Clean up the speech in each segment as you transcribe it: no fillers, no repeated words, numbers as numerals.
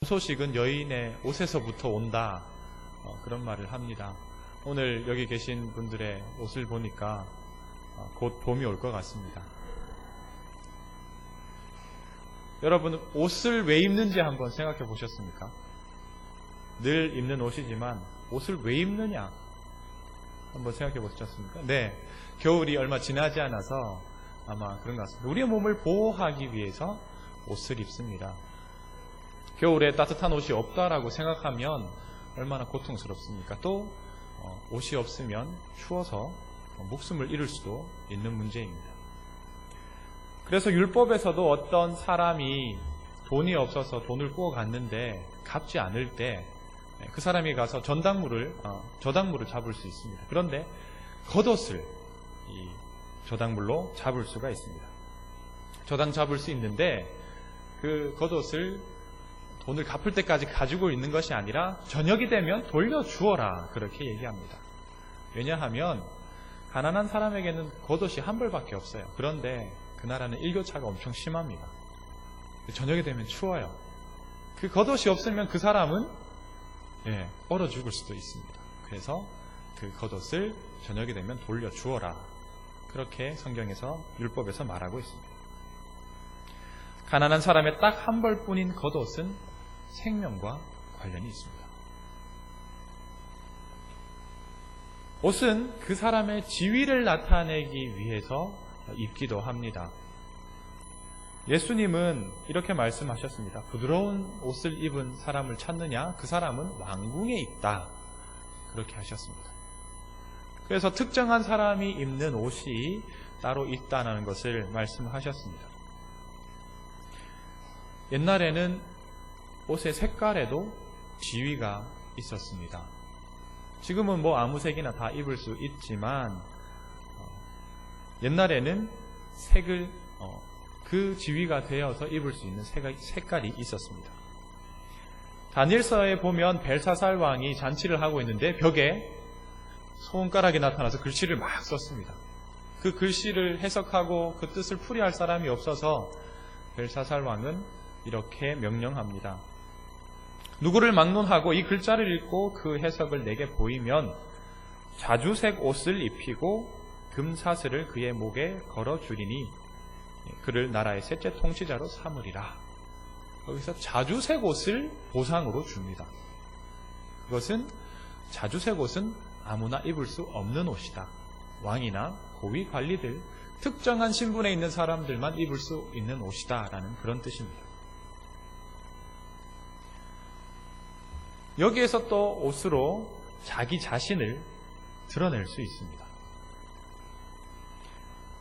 소식은 여인의 옷에서부터 온다. 그런 말을 합니다. 오늘 여기 계신 분들의 옷을 보니까 곧 봄이 올 것 같습니다. 여러분, 옷을 왜 입는지 한번 생각해 보셨습니까? 늘 입는 옷이지만 옷을 왜 입느냐 한번 생각해 보셨습니까? 네, 겨울이 얼마 지나지 않아서 아마 그런 것 같습니다. 우리의 몸을 보호하기 위해서 옷을 입습니다. 겨울에 따뜻한 옷이 없다라고 생각하면 얼마나 고통스럽습니까? 또 옷이 없으면 추워서 목숨을 잃을 수도 있는 문제입니다. 그래서 율법에서도 어떤 사람이 돈이 없어서 돈을 꾸어 갔는데 갚지 않을 때 그 사람이 가서 저당물을 잡을 수 있습니다. 그런데 겉옷을 이 저당물로 잡을 수가 있습니다. 저당 잡을 수 있는데 그 겉옷을 돈을 갚을 때까지 가지고 있는 것이 아니라 저녁이 되면 돌려주어라, 그렇게 얘기합니다. 왜냐하면 가난한 사람에게는 겉옷이 한 벌밖에 없어요. 그런데 그 나라는 일교차가 엄청 심합니다. 저녁이 되면 추워요. 그 겉옷이 없으면 그 사람은 얼어 죽을 수도 있습니다. 그래서 그 겉옷을 저녁이 되면 돌려주어라, 그렇게 성경에서 율법에서 말하고 있습니다. 가난한 사람의 딱 한 벌뿐인 겉옷은 생명과 관련이 있습니다. 옷은 그 사람의 지위를 나타내기 위해서 입기도 합니다. 예수님은 이렇게 말씀하셨습니다. 부드러운 옷을 입은 사람을 찾느냐? 그 사람은 왕궁에 있다. 그렇게 하셨습니다. 그래서 특정한 사람이 입는 옷이 따로 있다는 것을 말씀하셨습니다. 옛날에는 옷의 색깔에도 지위가 있었습니다. 지금은 아무 색이나 다 입을 수 있지만 옛날에는 색을 그 지위가 되어서 입을 수 있는 색깔이 있었습니다. 다니엘서에 보면 벨사살 왕이 잔치를 하고 있는데 벽에 손가락이 나타나서 글씨를 막 썼습니다. 그 글씨를 해석하고 그 뜻을 풀이할 사람이 없어서 벨사살 왕은 이렇게 명령합니다. 누구를 막론하고 이 글자를 읽고 그 해석을 내게 보이면 자주색 옷을 입히고 금사슬을 그의 목에 걸어주리니 그를 나라의 셋째 통치자로 삼으리라. 거기서 자주색 옷을 보상으로 줍니다. 그것은 자주색 옷은 아무나 입을 수 없는 옷이다. 왕이나 고위 관리들, 특정한 신분에 있는 사람들만 입을 수 있는 옷이다 라는 그런 뜻입니다. 여기에서 또 옷으로 자기 자신을 드러낼 수 있습니다.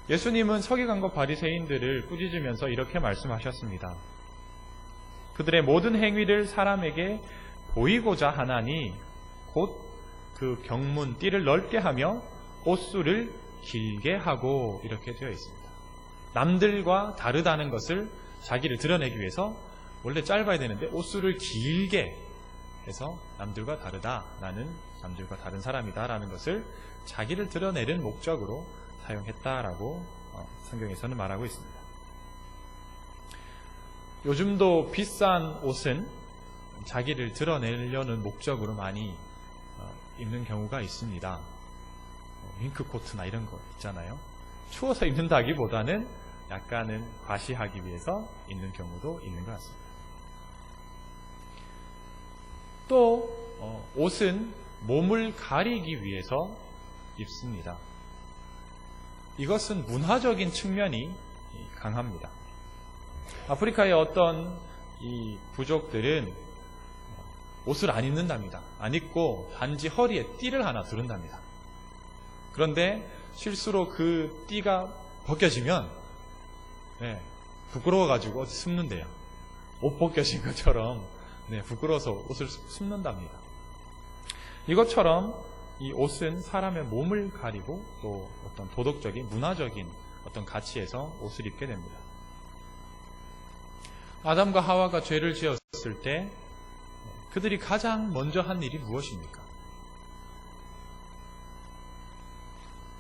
예수님은 서기관과 바리새인들을 꾸짖으면서 이렇게 말씀하셨습니다. 그들의 모든 행위를 사람에게 보이고자 하나니 곧 그 경문 띠를 넓게 하며 옷수를 길게 하고, 이렇게 되어 있습니다. 남들과 다르다는 것을 자기를 드러내기 위해서 원래 짧아야 되는데 옷수를 길게 해서 남들과 다르다, 나는 남들과 다른 사람이다 라는 것을 자기를 드러내는 목적으로 사용했다라고 성경에서는 말하고 있습니다. 요즘도 비싼 옷은 자기를 드러내려는 목적으로 많이 입는 경우가 있습니다. 윙크코트나 이런 거 있잖아요. 추워서 입는다기보다는 약간은 과시하기 위해서 입는 경우도 있는 것 같습니다. 또 옷은 몸을 가리기 위해서 입습니다. 이것은 문화적인 측면이 강합니다. 아프리카의 어떤 이 부족들은 옷을 안 입는답니다. 안 입고 단지 허리에 띠를 하나 두른답니다. 그런데 실수로 그 띠가 벗겨지면 부끄러워가지고 숨는데요. 옷 벗겨진 것처럼 부끄러워서 옷을 숨는답니다. 이것처럼 이 옷은 사람의 몸을 가리고 또 어떤 도덕적인, 문화적인 어떤 가치에서 옷을 입게 됩니다. 아담과 하와가 죄를 지었을 때 그들이 가장 먼저 한 일이 무엇입니까?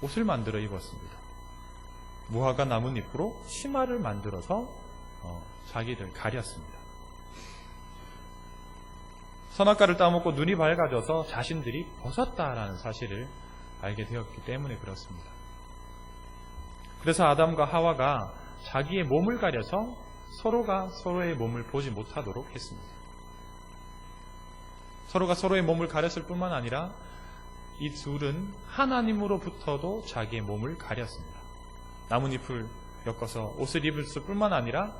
옷을 만들어 입었습니다. 무화과 나뭇잎으로 치마를 만들어서 자기를 가렸습니다. 선악과를 따먹고 눈이 밝아져서 자신들이 벗었다라는 사실을 알게 되었기 때문에 그렇습니다. 그래서 아담과 하와가 자기의 몸을 가려서 서로가 서로의 몸을 보지 못하도록 했습니다. 서로가 서로의 몸을 가렸을 뿐만 아니라 이 둘은 하나님으로부터도 자기의 몸을 가렸습니다. 나뭇잎을 엮어서 옷을 입을 뿐만 아니라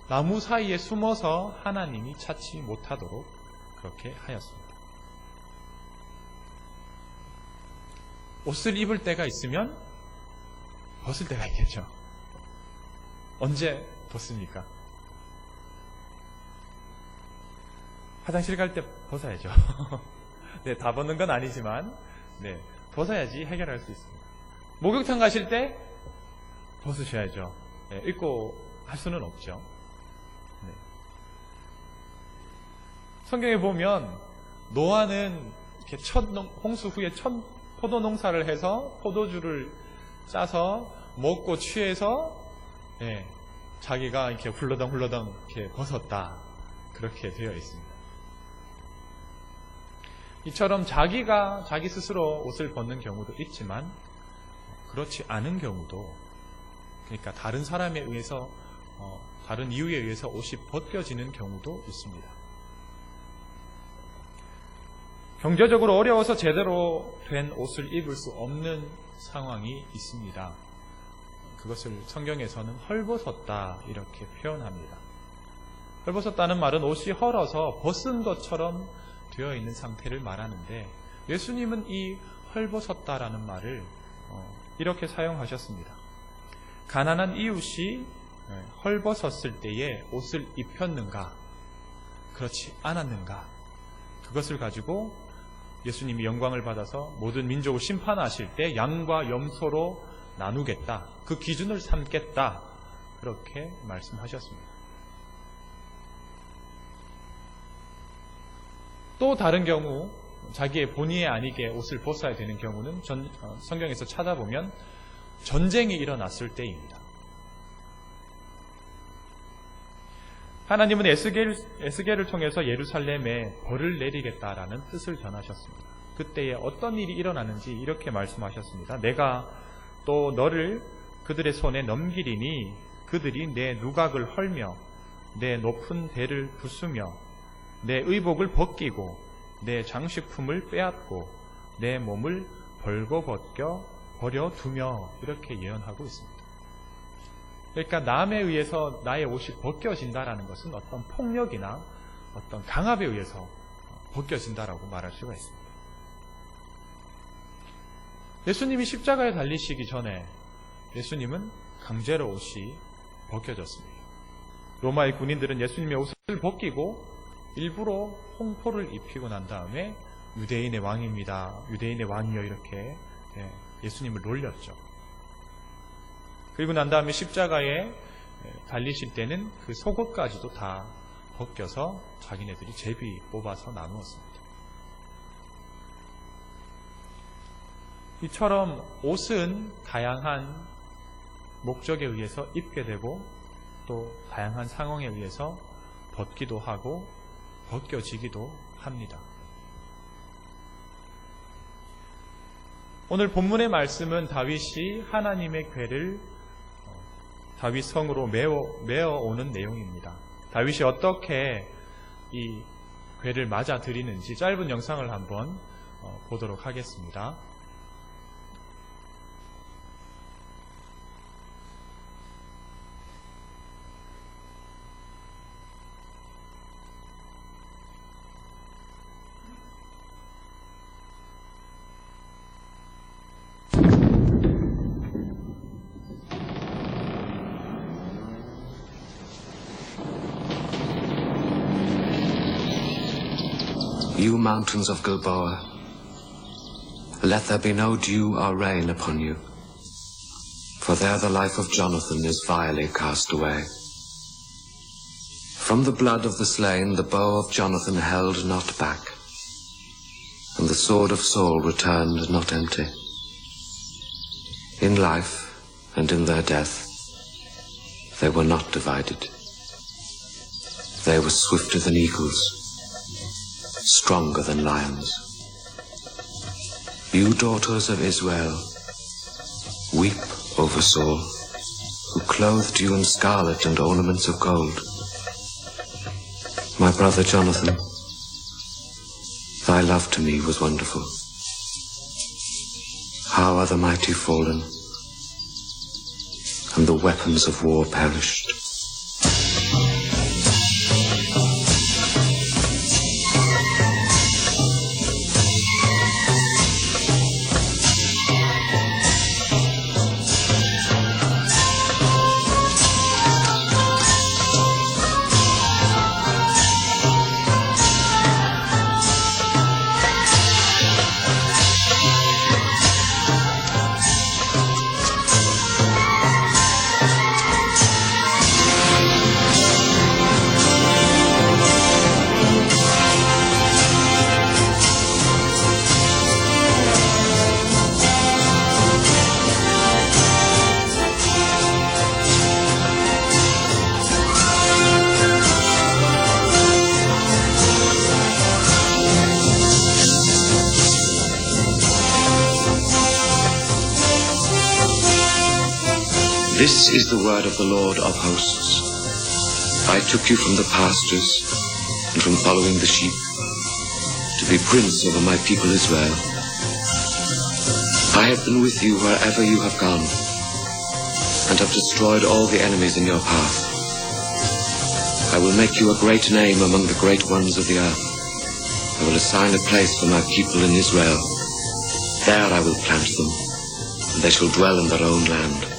나무 사이에 숨어서 하나님이 찾지 못하도록 그렇게 하였습니다. 옷을 입을 때가 있으면 벗을 때가 있겠죠. 언제 벗습니까? 화장실 갈 때 벗어야죠. 네, 다 벗는 건 아니지만, 네, 벗어야지 해결할 수 있습니다. 목욕탕 가실 때 벗으셔야죠. 네, 입고 할 수는 없죠. 네. 성경에 보면 노아는 이렇게 홍수 후에 첫 포도 농사를 해서 포도주를 짜서 먹고 취해서 네, 자기가 이렇게 훌러덩 이렇게 벗었다, 그렇게 되어 있습니다. 이처럼 자기가 자기 스스로 옷을 벗는 경우도 있지만 그렇지 않은 경우도, 그러니까 다른 사람에 의해서 다른 이유에 의해서 옷이 벗겨지는 경우도 있습니다. 경제적으로 어려워서 제대로 된 옷을 입을 수 없는 상황이 있습니다. 그것을 성경에서는 헐벗었다 이렇게 표현합니다. 헐벗었다는 말은 옷이 헐어서 벗은 것처럼 되어 있는 상태를 말하는데, 예수님은 이 헐벗었다라는 말을 이렇게 사용하셨습니다. 가난한 이웃이 헐벗었을 때에 옷을 입혔는가, 그렇지 않았는가, 그것을 가지고 예수님이 영광을 받아서 모든 민족을 심판하실 때 양과 염소로 나누겠다, 그 기준을 삼겠다, 그렇게 말씀하셨습니다. 또 다른 경우, 자기의 본의 아니게 옷을 벗어야 되는 경우는 성경에서 찾아보면 전쟁이 일어났을 때입니다. 하나님은 에스겔을 통해서 예루살렘에 벌을 내리겠다라는 뜻을 전하셨습니다. 그때에 어떤 일이 일어나는지 이렇게 말씀하셨습니다. 내가 또 너를 그들의 손에 넘기리니 그들이 내 누각을 헐며 내 높은 대를 부수며 내 의복을 벗기고 내 장식품을 빼앗고 내 몸을 벌거벗겨 버려두며, 이렇게 예언하고 있습니다. 그러니까 남에 의해서 나의 옷이 벗겨진다라는 것은 어떤 폭력이나 어떤 강압에 의해서 벗겨진다라고 말할 수가 있습니다. 예수님이 십자가에 달리시기 전에 예수님은 강제로 옷이 벗겨졌습니다. 로마의 군인들은 예수님의 옷을 벗기고 일부러 홍포를 입히고 난 다음에 유대인의 왕입니다, 유대인의 왕이여, 이렇게 예수님을 놀렸죠. 그리고 난 다음에 십자가에 달리실 때는 그 속옷까지도 다 벗겨서 자기네들이 제비 뽑아서 나누었습니다. 이처럼 옷은 다양한 목적에 의해서 입게 되고 또 다양한 상황에 의해서 벗기도 하고 벗겨지기도 합니다. 오늘 본문의 말씀은 다윗이 하나님의 궤를 다윗 성으로 메어오는 내용입니다. 다윗이 어떻게 이 궤를 맞아 드리는지 짧은 영상을 한번 보도록 하겠습니다. You mountains of Gilboa, let there be no dew or rain upon you, for there the life of Jonathan is vilely cast away. From the blood of the slain the bow of Jonathan held not back, and the sword of Saul returned not empty. In life and in their death they were not divided. They were swifter than eagles. stronger than lions. You daughters of Israel, weep over Saul, who clothed you in scarlet and ornaments of gold. My brother Jonathan, thy love to me was wonderful. How are the mighty fallen, and the weapons of war perished. This is the word of the Lord of hosts. I took you from the pastures and from following the sheep to be prince over my people Israel. I have been with you wherever you have gone and have destroyed all the enemies in your path. I will make you a great name among the great ones of the earth. I will assign a place for my people in Israel. There I will plant them, and they shall dwell in their own land.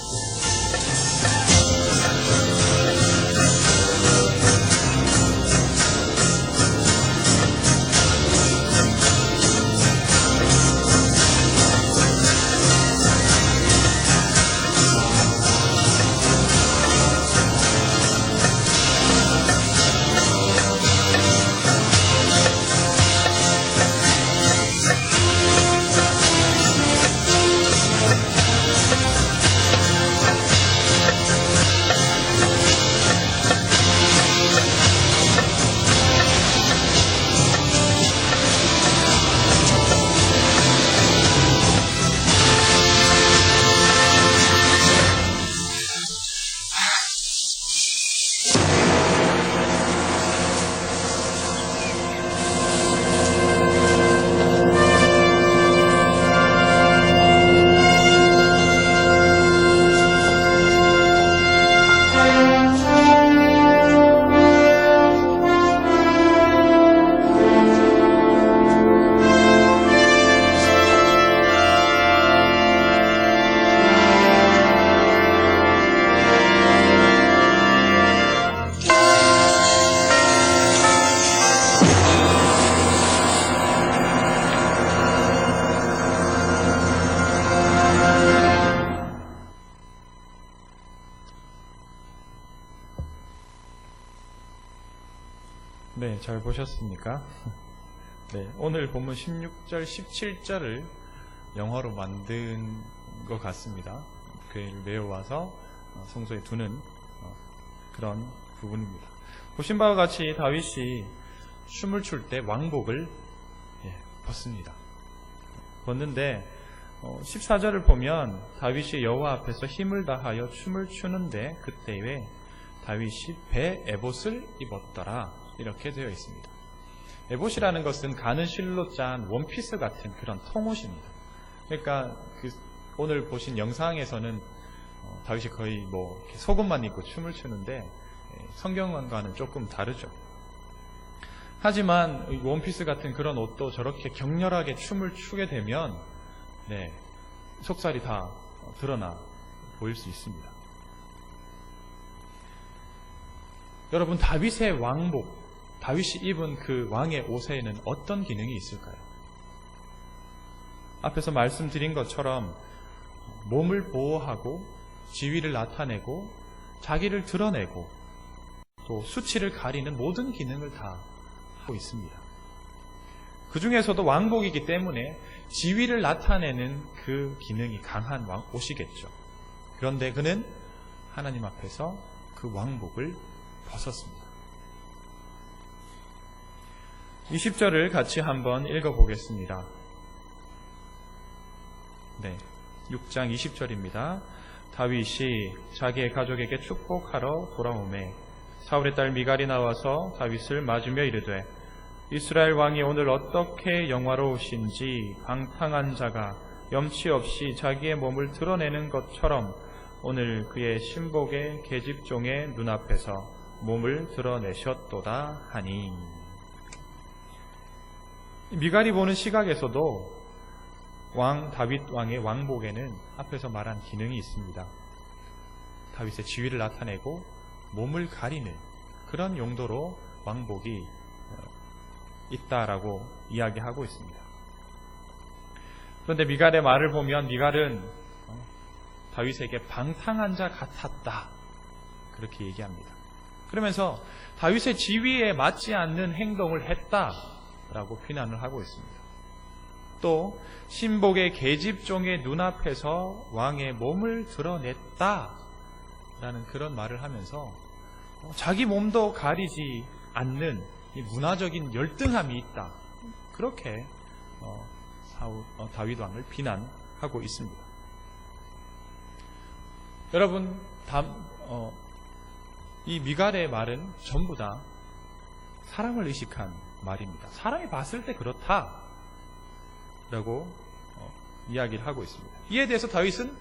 네, 잘 보셨습니까? 네, 오늘 본문 16절, 17절을 영화로 만든 것 같습니다. 교회를 메워와서 성소에 두는 그런 부분입니다. 보신 바와 같이 다윗이 춤을 출 때 왕복을 벗습니다. 벗는데 14절을 보면 다윗이 여호와 앞에서 힘을 다하여 춤을 추는데 그때에 다윗이 배 에봇을 입었더라, 이렇게 되어 있습니다. 에봇이라는 것은 가는 실로 짠 원피스 같은 그런 통옷입니다. 그러니까 오늘 보신 영상에서는 다윗이 거의 속옷만 입고 춤을 추는데 성경과는 조금 다르죠. 하지만 원피스 같은 그런 옷도 저렇게 격렬하게 춤을 추게 되면 속살이 다 드러나 보일 수 있습니다. 여러분, 다윗의 왕복, 다윗이 입은 그 왕의 옷에는 어떤 기능이 있을까요? 앞에서 말씀드린 것처럼 몸을 보호하고 지위를 나타내고 자기를 드러내고 또 수치를 가리는 모든 기능을 다 하고 있습니다. 그 중에서도 왕복이기 때문에 지위를 나타내는 그 기능이 강한 옷이겠죠. 그런데 그는 하나님 앞에서 그 왕복을 벗었습니다. 20절을 같이 한번 읽어보겠습니다. 네, 6장 20절입니다. 다윗이 자기의 가족에게 축복하러 돌아오매 사울의 딸 미갈이 나와서 다윗을 맞으며 이르되 이스라엘 왕이 오늘 어떻게 영화로우신지 방탕한 자가 염치 없이 자기의 몸을 드러내는 것처럼 오늘 그의 신복의 계집종의 눈앞에서 몸을 드러내셨도다 하니. 미갈이 보는 시각에서도 다윗 왕의 왕복에는 앞에서 말한 기능이 있습니다. 다윗의 지위를 나타내고 몸을 가리는 그런 용도로 왕복이 있다라고 이야기하고 있습니다. 그런데 미갈의 말을 보면 미갈은 다윗에게 방탕한 자 같았다 그렇게 얘기합니다. 그러면서 다윗의 지위에 맞지 않는 행동을 했다라고 비난을 하고 있습니다. 또 신복의 계집종의 눈앞에서 왕의 몸을 드러냈다라는 그런 말을 하면서 자기 몸도 가리지 않는 이 문화적인 열등함이 있다. 그렇게 다윗 왕을 비난하고 있습니다. 여러분, 이 미갈의 말은 전부 다 사람을 의식한 말입니다. 사람이 봤을 때 그렇다 라고 이야기를 하고 있습니다. 이에 대해서 다윗은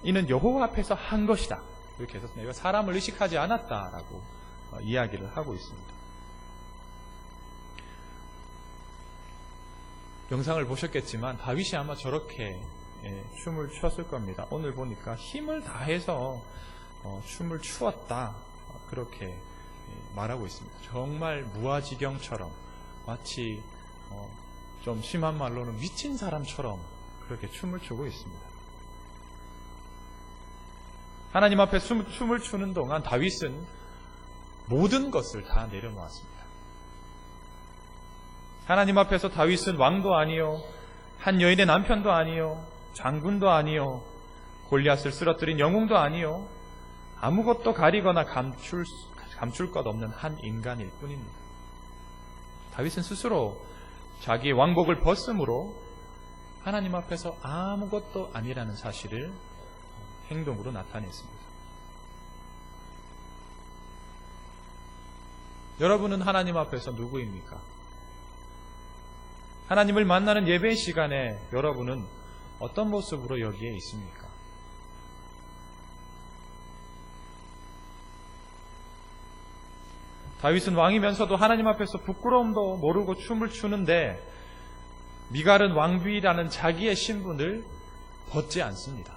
이는 여호와 앞에서 한 것이다 이렇게 해서 내가 사람을 의식하지 않았다라고 이야기를 하고 있습니다. 영상을 보셨겠지만 다윗이 아마 저렇게 춤을 추었을 겁니다. 오늘 보니까 힘을 다해서 춤을 추었다 그렇게 말하고 있습니다. 정말 무아지경처럼 마치 좀 심한 말로는 미친 사람처럼 그렇게 춤을 추고 있습니다. 하나님 앞에 춤을 추는 동안 다윗은 모든 것을 다 내려놓았습니다. 하나님 앞에서 다윗은 왕도 아니요, 한 여인의 남편도 아니요, 장군도 아니요, 골리앗을 쓰러뜨린 영웅도 아니요, 아무것도 가리거나 감출 것 없는 한 인간일 뿐입니다. 다윗은 스스로 자기의 왕복을 벗음으로 하나님 앞에서 아무것도 아니라는 사실을 행동으로 나타냈습니다. 여러분은 하나님 앞에서 누구입니까? 하나님을 만나는 예배 시간에 여러분은 어떤 모습으로 여기에 있습니까? 다윗은 왕이면서도 하나님 앞에서 부끄러움도 모르고 춤을 추는데 미갈은 왕비라는 자기의 신분을 벗지 않습니다.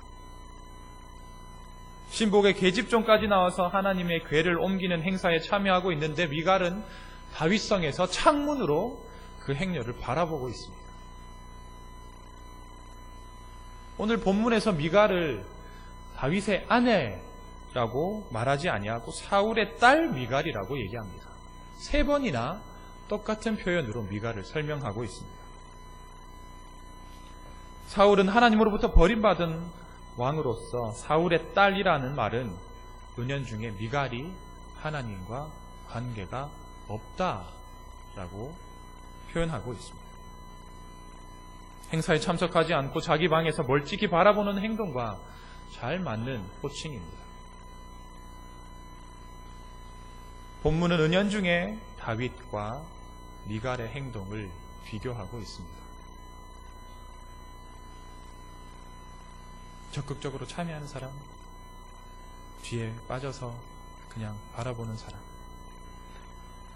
신복의 계집종까지 나와서 하나님의 궤를 옮기는 행사에 참여하고 있는데 미갈은 다윗성에서 창문으로 그 행렬을 바라보고 있습니다. 오늘 본문에서 미갈을 다윗의 아내라고 말하지 아니하고 사울의 딸 미갈이라고 얘기합니다. 3번이나 똑같은 표현으로 미갈을 설명하고 있습니다. 사울은 하나님으로부터 버림받은 왕으로서 사울의 딸이라는 말은 은연중에 미갈이 하나님과 관계가 없다라고 표현하고 있습니다. 행사에 참석하지 않고 자기 방에서 멀찍이 바라보는 행동과 잘 맞는 호칭입니다. 본문은 은연중에 다윗과 미갈의 행동을 비교하고 있습니다. 적극적으로 참여하는 사람, 뒤에 빠져서 그냥 바라보는 사람.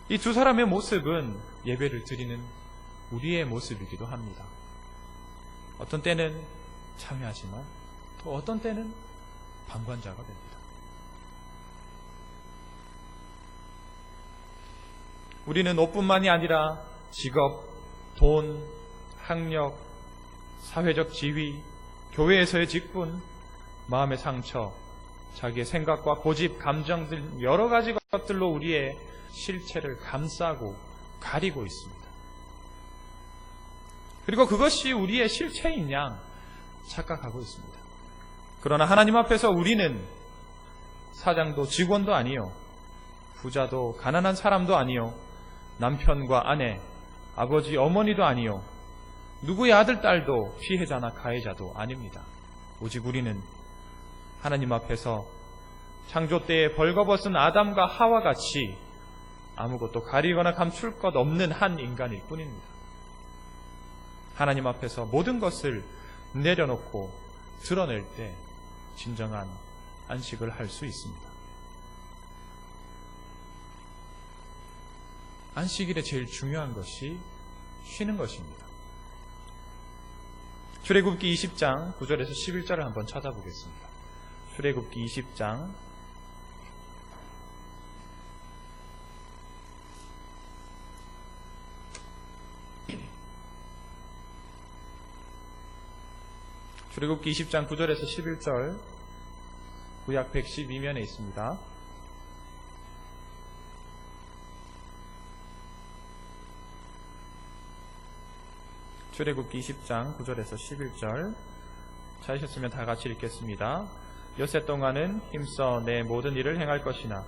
이 두 사람의 모습은 예배를 드리는 우리의 모습이기도 합니다. 어떤 때는 참여하지만 또 어떤 때는 방관자가 됩니다. 우리는 옷뿐만이 아니라 직업, 돈, 학력, 사회적 지위, 교회에서의 직분, 마음의 상처, 자기의 생각과 고집, 감정 등 여러 가지 것들로 우리의 실체를 감싸고 가리고 있습니다. 그리고 그것이 우리의 실체인 양 착각하고 있습니다. 그러나 하나님 앞에서 우리는 사장도 직원도 아니요, 부자도 가난한 사람도 아니요, 남편과 아내, 아버지, 어머니도 아니요. 누구의 아들, 딸도 피해자나 가해자도 아닙니다. 오직 우리는 하나님 앞에서 창조 때에 벌거벗은 아담과 하와 같이 아무것도 가리거나 감출 것 없는 한 인간일 뿐입니다. 하나님 앞에서 모든 것을 내려놓고 드러낼 때 진정한 안식을 할 수 있습니다. 안식일에 제일 중요한 것이 쉬는 것입니다. 출애굽기 20장 9절에서 11절을 한번 찾아보겠습니다. 출애굽기 20장 9절에서 11절 구약 112면에 있습니다. 출애굽기 20장 9절에서 11절 찾으셨으면 다 같이 읽겠습니다. 엿새 동안은 힘써 내 모든 일을 행할 것이나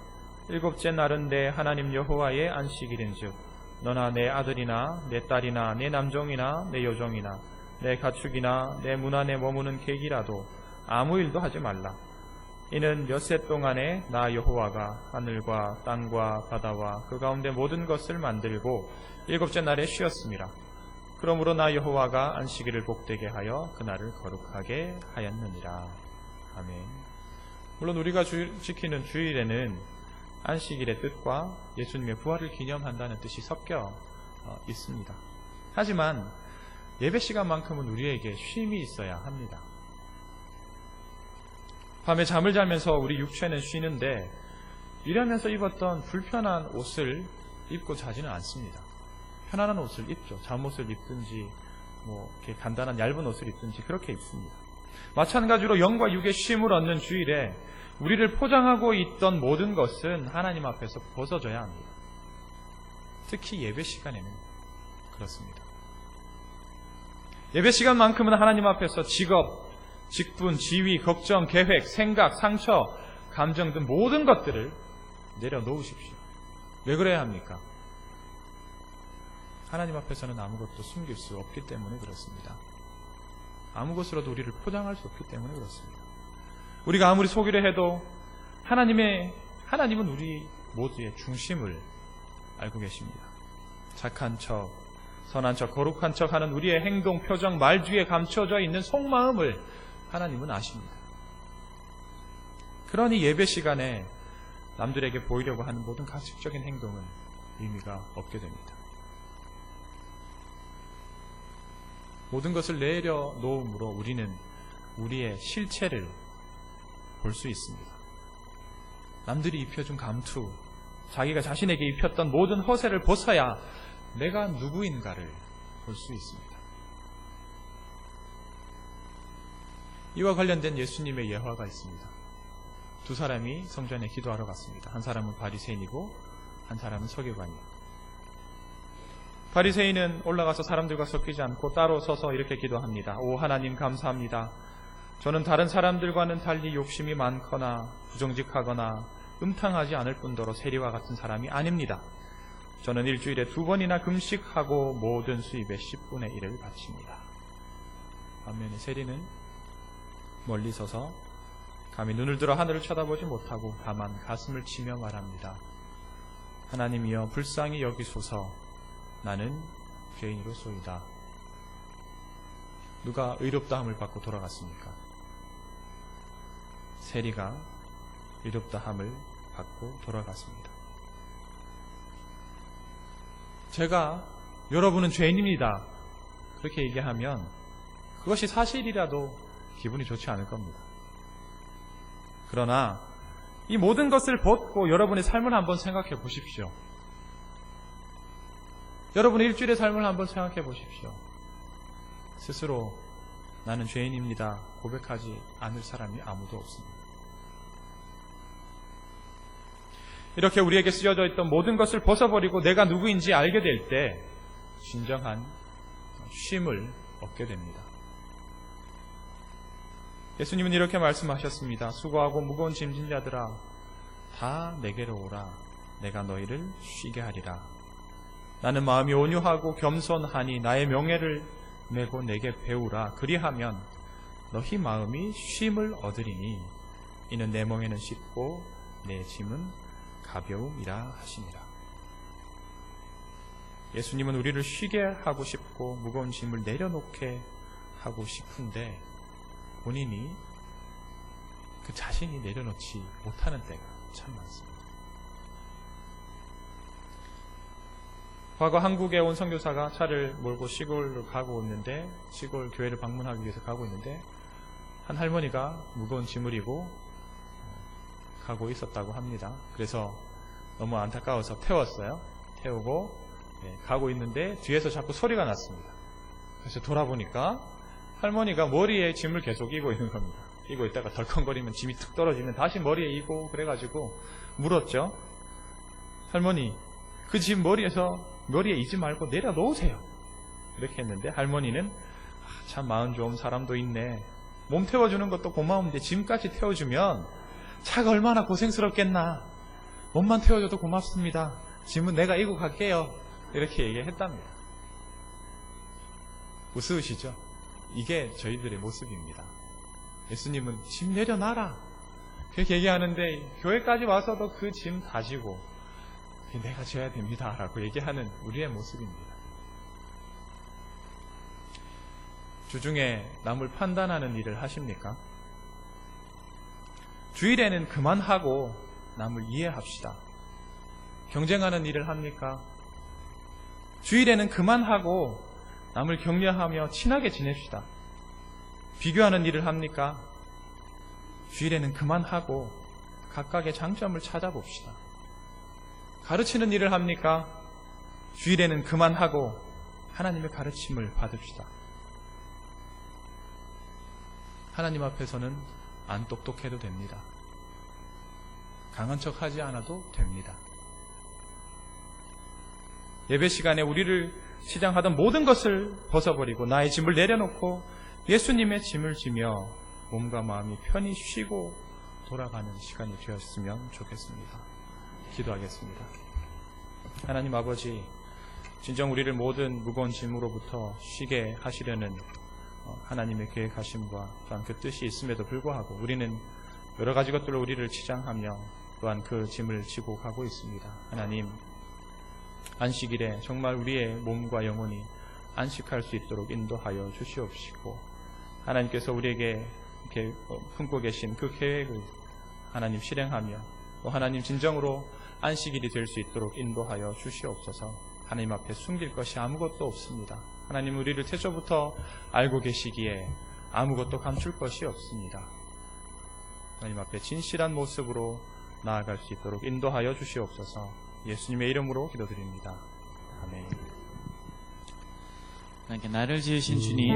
일곱째 날은 내 하나님 여호와의 안식일인즉 너나 내 아들이나 내 딸이나 내 남종이나 내 여종이나 내 가축이나 내 문 안에 머무는 객이라도 아무 일도 하지 말라. 이는 엿새 동안에 나 여호와가 하늘과 땅과 바다와 그 가운데 모든 것을 만들고 일곱째 날에 쉬었습니다. 그러므로 나 여호와가 안식일을 복되게 하여 그날을 거룩하게 하였느니라. 아멘. 물론 우리가 지키는 주일에는 안식일의 뜻과 예수님의 부활을 기념한다는 뜻이 섞여 있습니다. 하지만 예배 시간만큼은 우리에게 쉼이 있어야 합니다. 밤에 잠을 자면서 우리 육체는 쉬는데 일하면서 입었던 불편한 옷을 입고 자지는 않습니다. 편안한 옷을 입죠. 잠옷을 입든지 이렇게 간단한 얇은 옷을 입든지 그렇게 입습니다. 마찬가지로 영과 육의 쉼을 얻는 주일에 우리를 포장하고 있던 모든 것은 하나님 앞에서 벗어져야 합니다. 특히 예배 시간에는 그렇습니다. 예배 시간만큼은 하나님 앞에서 직업, 직분, 지위, 걱정, 계획, 생각, 상처, 감정 등 모든 것들을 내려놓으십시오. 왜 그래야 합니까? 하나님 앞에서는 아무것도 숨길 수 없기 때문에 그렇습니다. 아무 것으로도 우리를 포장할 수 없기 때문에 그렇습니다. 우리가 아무리 속이려 해도 하나님은 우리 모두의 중심을 알고 계십니다. 착한 척, 선한 척, 거룩한 척 하는 우리의 행동, 표정, 말 뒤에 감춰져 있는 속마음을 하나님은 아십니다. 그러니 예배 시간에 남들에게 보이려고 하는 모든 가식적인 행동은 의미가 없게 됩니다. 모든 것을 내려놓음으로 우리는 우리의 실체를 볼 수 있습니다. 남들이 입혀준 감투, 자기가 자신에게 입혔던 모든 허세를 벗어야 내가 누구인가를 볼 수 있습니다. 이와 관련된 예수님의 예화가 있습니다. 두 사람이 성전에 기도하러 갔습니다. 한 사람은 바리새인이고 한 사람은 서기관이요. 바리새인은 올라가서 사람들과 섞이지 않고 따로 서서 이렇게 기도합니다. 오 하나님 감사합니다. 저는 다른 사람들과는 달리 욕심이 많거나 부정직하거나 음탕하지 않을 뿐더러 세리와 같은 사람이 아닙니다. 저는 일주일에 2번이나 금식하고 모든 수입의 10분의 1을 바칩니다. 반면에 세리는 멀리 서서 감히 눈을 들어 하늘을 쳐다보지 못하고 다만 가슴을 치며 말합니다. 하나님이여 불쌍히 여기소서. 나는 죄인으로소이다. 누가 의롭다함을 받고 돌아갔습니까? 세리가 의롭다함을 받고 돌아갔습니다. 제가 여러분은 죄인입니다. 그렇게 얘기하면 그것이 사실이라도 기분이 좋지 않을 겁니다. 그러나 이 모든 것을 벗고 여러분의 삶을 한번 생각해 보십시오. 여러분의 일주일의 삶을 한번 생각해 보십시오. 스스로 나는 죄인입니다 고백하지 않을 사람이 아무도 없습니다. 이렇게 우리에게 쓰여져 있던 모든 것을 벗어버리고 내가 누구인지 알게 될 때 진정한 쉼을 얻게 됩니다. 예수님은 이렇게 말씀하셨습니다. 수고하고 무거운 짐진 자들아 다 내게로 오라. 내가 너희를 쉬게 하리라. 나는 마음이 온유하고 겸손하니 나의 명예를 메고 내게 배우라. 그리하면 너희 마음이 쉼을 얻으리니 이는 내 멍에는 쉽고 내 짐은 가벼움이라 하시니라. 예수님은 우리를 쉬게 하고 싶고 무거운 짐을 내려놓게 하고 싶은데 본인이 그 자신이 내려놓지 못하는 때가 참 많습니다. 과거 한국에 온 선교사가 차를 몰고 시골로 가고 있는데, 시골 교회를 방문하기 위해서 가고 있는데 한 할머니가 무거운 짐을 지고 가고 있었다고 합니다. 그래서 너무 안타까워서 태웠어요. 태우고 가고 있는데 뒤에서 자꾸 소리가 났습니다. 그래서 돌아보니까 할머니가 머리에 짐을 계속 이고 있는 겁니다. 이고 있다가 덜컹거리면 짐이 툭 떨어지면 다시 머리에 이고, 그래가지고 물었죠. 할머니, 그 짐 머리에 이지 말고 내려놓으세요. 이렇게 했는데 할머니는 참 마음 좋은 사람도 있네. 몸 태워주는 것도 고마운데 짐까지 태워주면 차가 얼마나 고생스럽겠나. 몸만 태워줘도 고맙습니다. 짐은 내가 이고 갈게요. 이렇게 얘기했답니다. 우스우시죠? 이게 저희들의 모습입니다. 예수님은 짐 내려놔라 그렇게 얘기하는데 교회까지 와서도 그 짐 다 지고 내가 져야 됩니다 라고 얘기하는 우리의 모습입니다. 주중에 남을 판단하는 일을 하십니까? 주일에는 그만하고 남을 이해합시다. 경쟁하는 일을 합니까? 주일에는 그만하고 남을 격려하며 친하게 지냅시다. 비교하는 일을 합니까? 주일에는 그만하고 각각의 장점을 찾아봅시다. 가르치는 일을 합니까? 주일에는 그만하고 하나님의 가르침을 받읍시다. 하나님 앞에서는 안 똑똑해도 됩니다. 강한 척 하지 않아도 됩니다. 예배 시간에 우리를 치장하던 모든 것을 벗어버리고 나의 짐을 내려놓고 예수님의 짐을 지며 몸과 마음이 편히 쉬고 돌아가는 시간이 되었으면 좋겠습니다. 기도하겠습니다. 하나님 아버지, 진정 우리를 모든 무거운 짐으로부터 쉬게 하시려는 하나님의 계획하심과 또한 그 뜻이 있음에도 불구하고 우리는 여러 가지 것들로 우리를 치장하며 또한 그 짐을 지고 가고 있습니다. 하나님, 안식일에 정말 우리의 몸과 영혼이 안식할 수 있도록 인도하여 주시옵시고, 하나님께서 우리에게 이렇게 품고 계신 그 계획을 하나님 실행하며 또 하나님 진정으로 안식일이 될 수 있도록 인도하여 주시옵소서. 하나님 앞에 숨길 것이 아무것도 없습니다. 하나님 우리를 태초부터 알고 계시기에 아무것도 감출 것이 없습니다. 하나님 앞에 진실한 모습으로 나아갈 수 있도록 인도하여 주시옵소서. 예수님의 이름으로 기도드립니다. 아멘. 나를 지으신 주님,